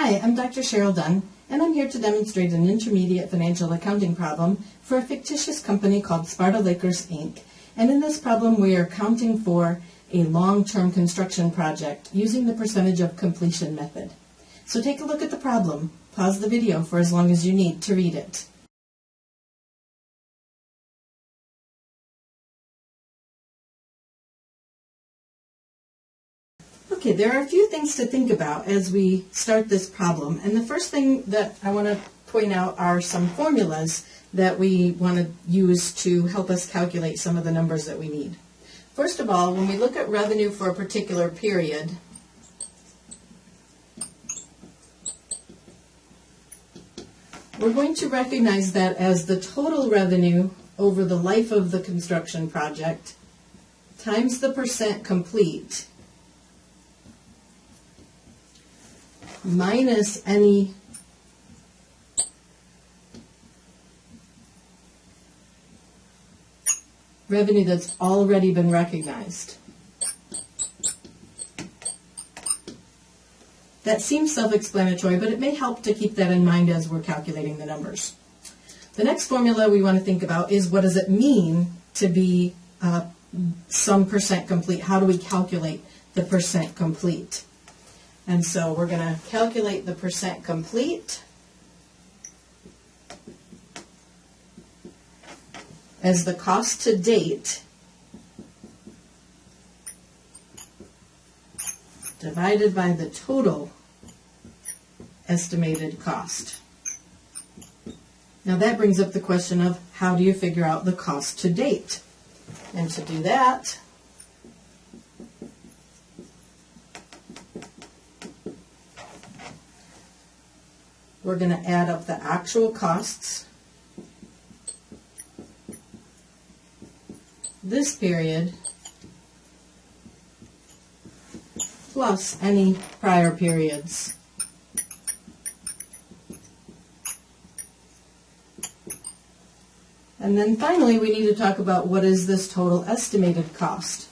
Hi, I'm Dr. Cheryl Dunn, and I'm here to demonstrate an intermediate financial accounting problem for a fictitious company called Sparta Lakers, Inc. And in this problem, we are accounting for a long-term construction project using the percentage of completion method. So take a look at the problem. Pause the video for as long as you need to read it. Okay, there are a few things to think about as we start this problem. And the first thing that I want to point out are some formulas that we want to use to help us calculate some of the numbers that we need. First of all, when we look at revenue for a particular period, we're going to recognize that as the total revenue over the life of the construction project times the percent complete minus any revenue that's already been recognized. That seems self-explanatory, but it may help to keep that in mind as we're calculating the numbers. The next formula we want to think about is, what does it mean to be some percent complete? How do we calculate the percent complete? And so we're going to calculate the percent complete as the cost to date divided by the total estimated cost. Now that brings up the question of, how do you figure out the cost to date? And to do that, we're going to add up the actual costs this period plus any prior periods. And then finally, we need to talk about what is this total estimated cost.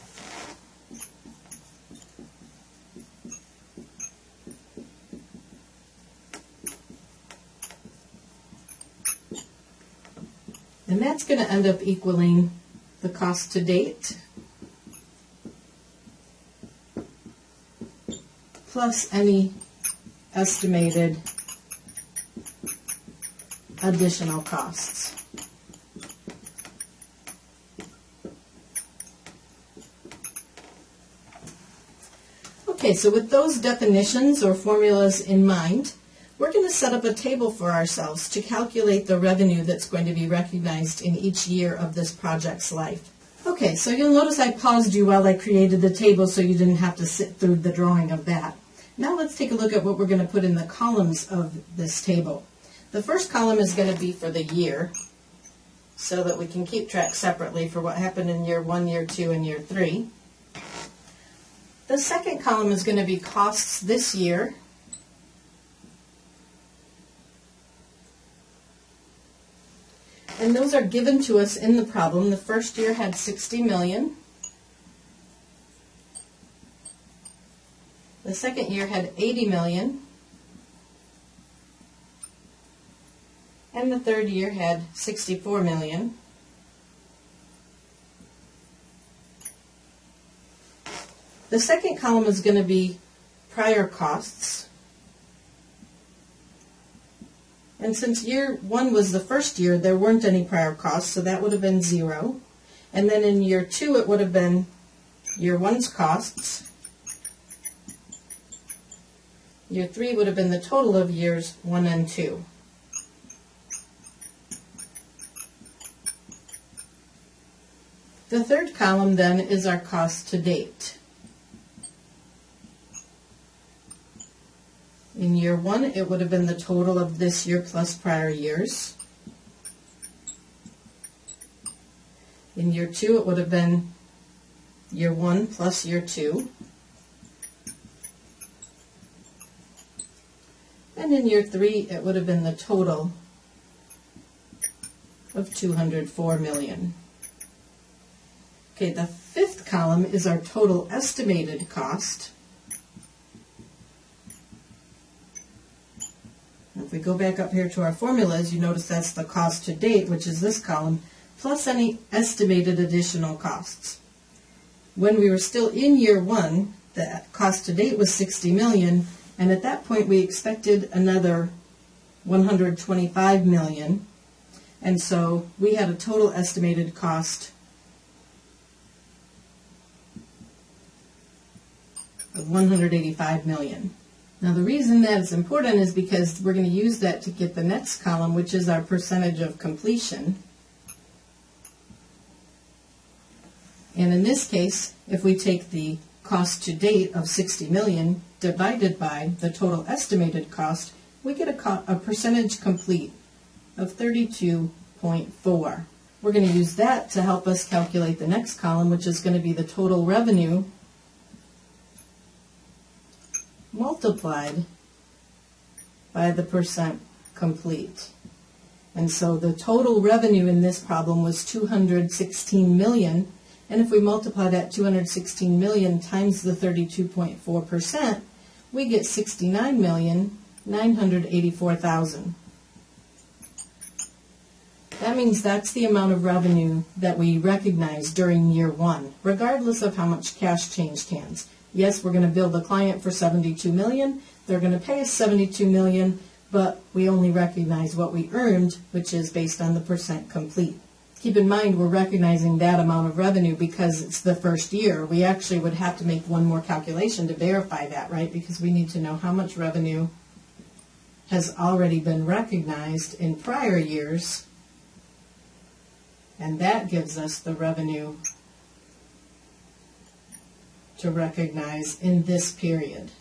And that's going to end up equaling the cost to date plus any estimated additional costs. Okay, so with those definitions or formulas in mind, we're going to set up a table for ourselves to calculate the revenue that's going to be recognized in each year of this project's life. Okay, so you'll notice I paused you while I created the table so you didn't have to sit through the drawing of that. Now let's take a look at what we're going to put in the columns of this table. The first column is going to be for the year, so that we can keep track separately for what happened in year 1, year 2, and year 3. The second column is going to be costs this year. And those are given to us in the problem. The first year had 60 million. The second year had 80 million. And the third year had 64 million. The second column is going to be prior costs. And since year 1 was the first year, there weren't any prior costs, so that would have been 0. And then in year 2, it would have been year 1's costs. Year 3 would have been the total of years 1 and 2. The third column then is our cost to date. In year 1, it would have been the total of this year plus prior years. In year 2, it would have been year 1 plus year 2. And in year 3, it would have been the total of 204 million. Okay, the fifth column is our total estimated cost. we go back up here to our formulas, you notice that's the cost to date, which is this column, plus any estimated additional costs. When we were still in year one, the cost to date was $60 million, and at that point we expected another $125 million, and so we had a total estimated cost of $185 million. Now the reason that is important is because we're going to use that to get the next column, which is our percentage of completion. And in this case, if we take the cost to date of $60 million divided by the total estimated cost, we get a percentage complete of 32.4. We're going to use that to help us calculate the next column, which is going to be the total revenue multiplied by the percent complete. And so the total revenue in this problem was $216 million. And if we multiply that $216 million times the 32.4%, we get $69,984,000. That means that's the amount of revenue that we recognize during year one, regardless of how much cash changed hands. Yes, we're going to bill the client for $72 million. They're going to pay us $72 million, but we only recognize what we earned, which is based on the percent complete. Keep in mind, we're recognizing that amount of revenue because it's the first year. We actually would have to make one more calculation to verify that, right? Because we need to know how much revenue has already been recognized in prior years, and that gives us the revenue to recognize in this period.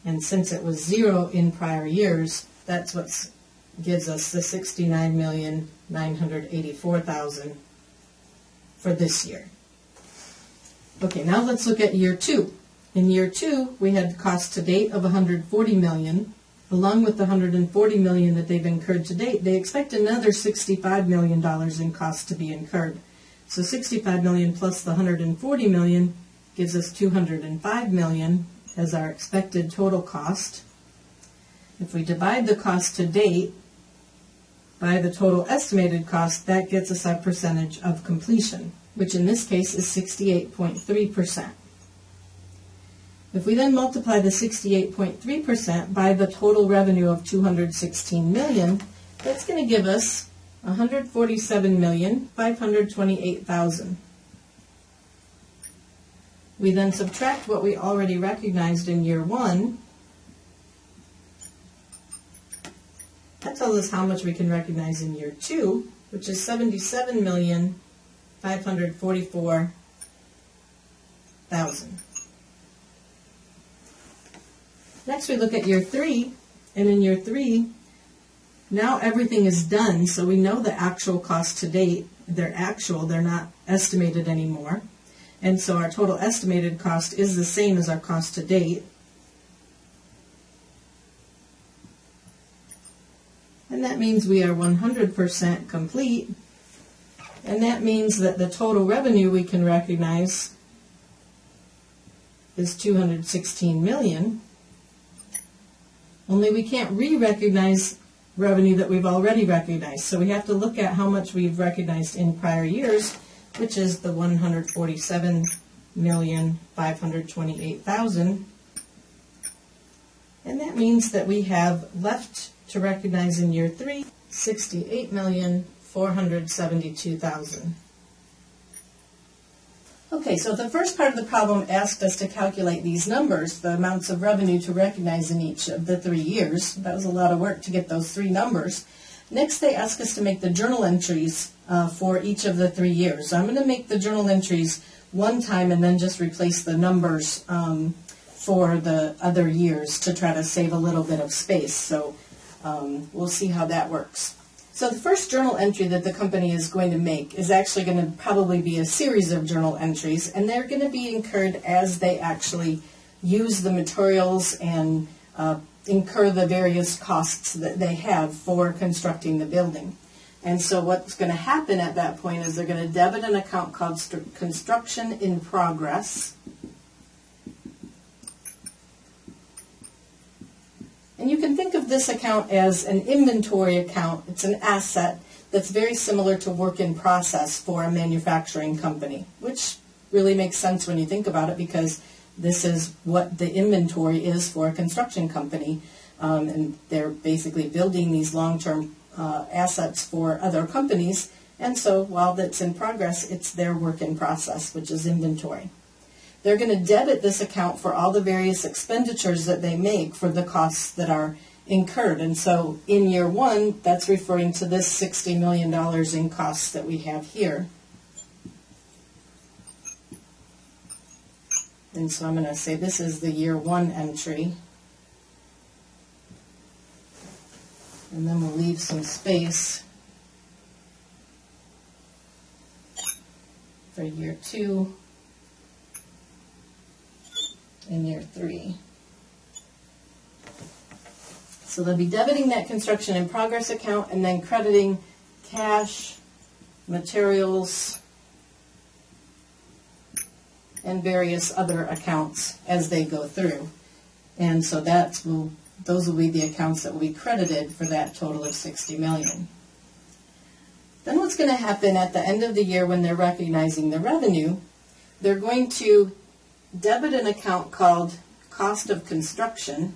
And since it was zero in prior years, that's what gives us the $69,984,000 for this year. Okay, now let's look at year two. In year two, we had cost to date of $140 million. Along with the $140 million that they've incurred to date, they expect another $65 million in costs to be incurred. So $65 million plus the $140 million gives us $205 million as our expected total cost. If we divide the cost to date by the total estimated cost, that gets us our percentage of completion, which in this case is 68.3%. If we then multiply the 68.3% by the total revenue of $216 million, that's going to give us $147,528,000. We then subtract what we already recognized in year one. That tells us how much we can recognize in year two, which is $77,544,000. Next we look at year three, and in year three, now everything is done, so we know the actual cost to date. They're actual, they're not estimated anymore. And so our total estimated cost is the same as our cost to date. And that means we are 100% complete. And that means that the total revenue we can recognize is $216 million. Only we can't re-recognize revenue that we've already recognized. So we have to look at how much we've recognized in prior years, which is the $147,528,000. And that means that we have left to recognize in year three $68,472,000. Okay, so the first part of the problem asked us to calculate these numbers, the amounts of revenue to recognize in each of the 3 years. That was a lot of work to get those three numbers. Next, they asked us to make the journal entries for each of the 3 years. So I'm going to make the journal entries one time and then just replace the numbers for the other years to try to save a little bit of space. So we'll see how that works. So the first journal entry that the company is going to make is actually going to probably be a series of journal entries, and they're going to be incurred as they actually use the materials and incur the various costs that they have for constructing the building. And so what's going to happen at that point is they're going to debit an account called construction in progress. And you can think of this account as an inventory account. It's an asset that's very similar to work in process for a manufacturing company, which really makes sense when you think about it, because this is what the inventory is for a construction company. And they're basically building these long-term assets for other companies. And so while that's in progress, it's their work in process, which is inventory. They're going to debit this account for all the various expenditures that they make for the costs that are incurred. And so in year one, that's referring to this $60 million in costs that we have here. And so I'm going to say this is the year one entry. And then we'll leave some space for year two and year three. So they'll be debiting that construction in progress account and then crediting cash, materials, and various other accounts as they go through. And so those will be the accounts that will be credited for that total of $60 million. Then what's going to happen at the end of the year when they're recognizing the revenue, they're going to debit an account called cost of construction,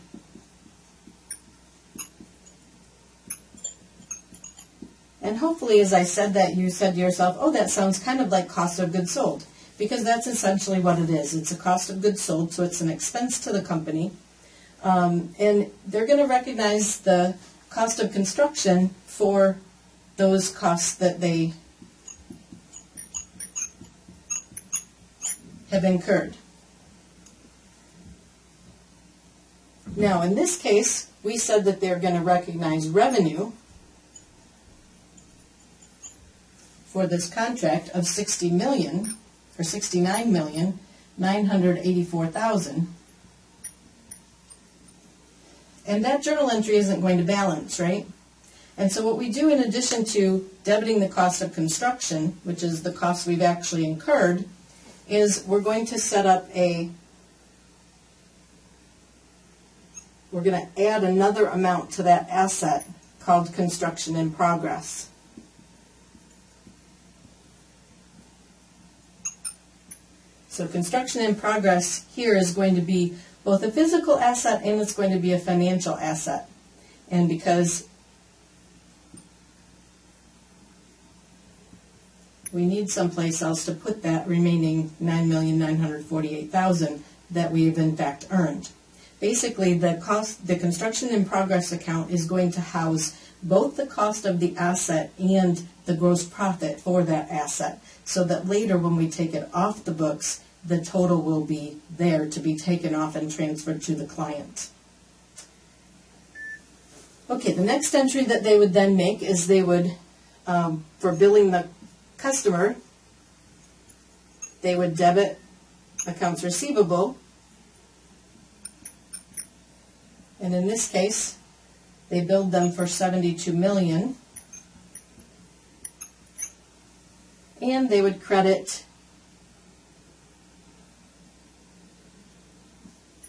and hopefully as I said that, you said to yourself, oh, that sounds kind of like cost of goods sold, because that's essentially what it is. It's a cost of goods sold, so it's an expense to the company, and they're going to recognize the cost of construction for those costs that they have incurred. Now, in this case, we said that they're going to recognize revenue for this contract of $60 million, or $69,984,000. And that journal entry isn't going to balance, right? And so what we do, in addition to debiting the cost of construction, which is the cost we've actually incurred, is we're going to set up we're going to add another amount to that asset called construction in progress. So construction in progress here is going to be both a physical asset and it's going to be a financial asset. And because we need someplace else to put that remaining $9,948,000 that we've in fact earned. Basically, the construction in progress account is going to house both the cost of the asset and the gross profit for that asset, so that later when we take it off the books, the total will be there to be taken off and transferred to the client. Okay, the next entry that they would then make is they would, for billing the customer, they would debit accounts receivable, and in this case they billed them for $72 million, and they would credit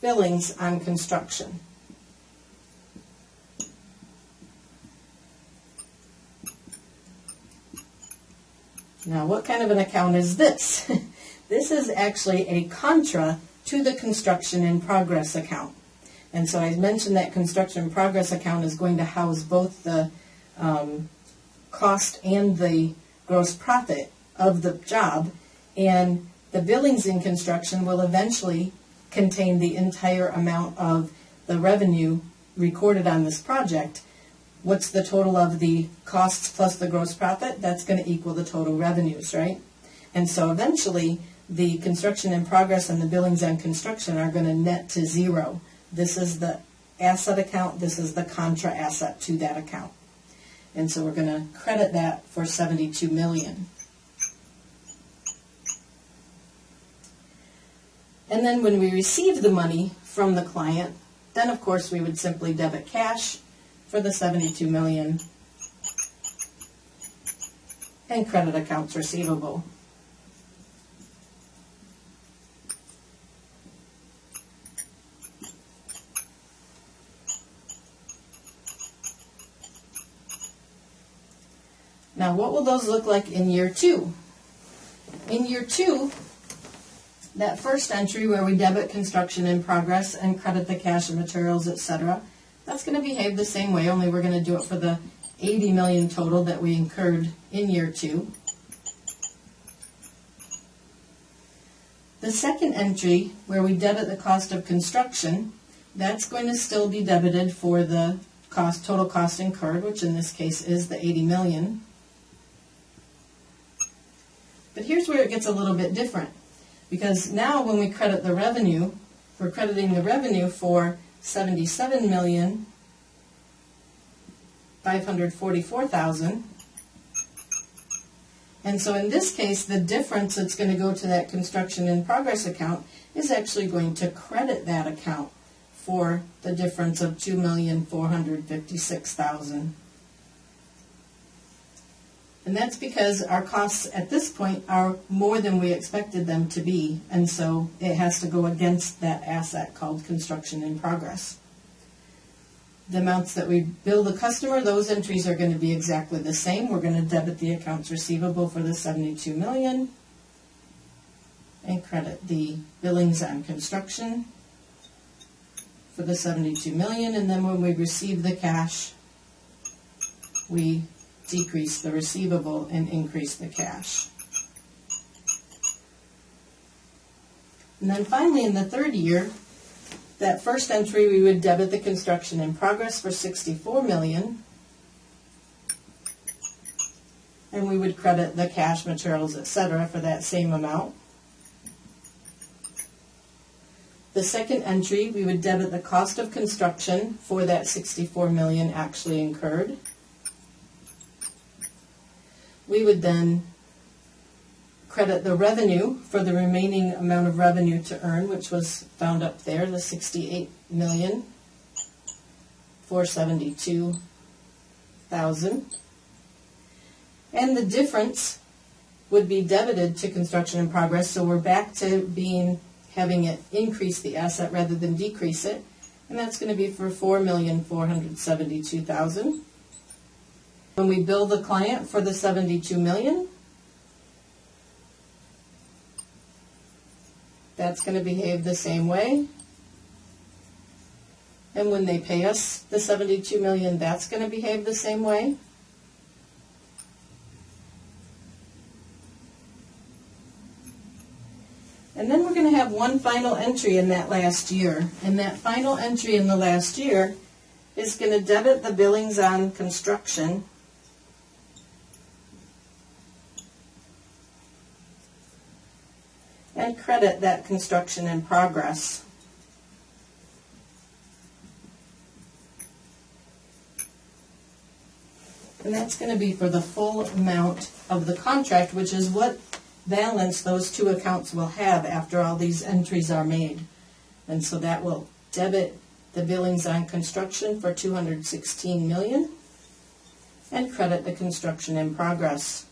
billings on construction. Now, what kind of an account is this? This is actually a contra to the construction in progress account. And so I mentioned that construction in progress account is going to house both the cost and the gross profit of the job, and the billings in construction will eventually contain the entire amount of the revenue recorded on this project. What's the total of the costs plus the gross profit? That's going to equal the total revenues, right? And so eventually the construction in progress and the billings on construction are going to net to zero. This is the asset account, this is the contra asset to that account. And so we're going to credit that for $72 million. And then when we receive the money from the client, then of course we would simply debit cash for the $72 million and credit accounts receivable. Now, what will those look like in year 2? In year 2, that first entry where we debit construction in progress and credit the cash and materials, etc., that's going to behave the same way, only we're going to do it for the $80 million total that we incurred in year 2. The second entry, where we debit the cost of construction, that's going to still be debited for the total cost incurred, which in this case is the $80 million. But here's where it gets a little bit different, because now when we credit the revenue, we're crediting the revenue for $77,544,000. And so in this case, the difference that's going to go to that construction in progress account is actually going to credit that account for the difference of $2,456,000. And that's because our costs at this point are more than we expected them to be, and so it has to go against that asset called construction in progress. The amounts that we bill the customer, those entries are going to be exactly the same. We're going to debit the accounts receivable for the $72 million and credit the billings on construction for the $72 million, and then when we receive the cash, we decrease the receivable and increase the cash. And then finally, in the third year, that first entry, we would debit the construction in progress for $64 million, and we would credit the cash, materials, etc. for that same amount. The second entry, we would debit the cost of construction for that $64 million actually incurred. We would then credit the revenue for the remaining amount of revenue to earn, which was found up there, the $68,472,000. And the difference would be debited to construction in progress, so we're back to having it increase the asset rather than decrease it, and that's going to be for $4,472,000. When we bill the client for the $72 million, that's going to behave the same way. And when they pay us the $72 million, that's going to behave the same way. And then we're going to have one final entry in that last year. And that final entry in the last year is going to debit the billings on construction and credit that construction in progress. And that's going to be for the full amount of the contract, which is what balance those two accounts will have after all these entries are made. And so that will debit the billings on construction for $216 million and credit the construction in progress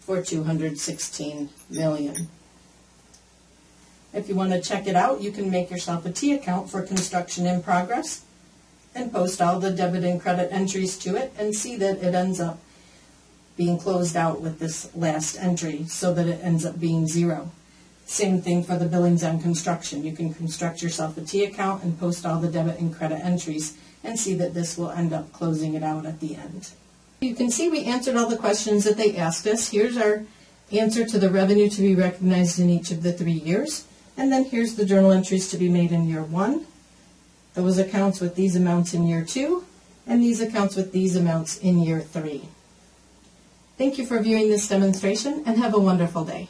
for $216 million. If you want to check it out, you can make yourself a T account for construction in progress and post all the debit and credit entries to it and see that it ends up being closed out with this last entry so that it ends up being zero. Same thing for the billings on construction. You can construct yourself a T account and post all the debit and credit entries and see that this will end up closing it out at the end. You can see we answered all the questions that they asked us. Here's our answer to the revenue to be recognized in each of the 3 years. And then here's the journal entries to be made in year 1. Those accounts with these amounts in year 2, and these accounts with these amounts in year 3. Thank you for viewing this demonstration, and have a wonderful day.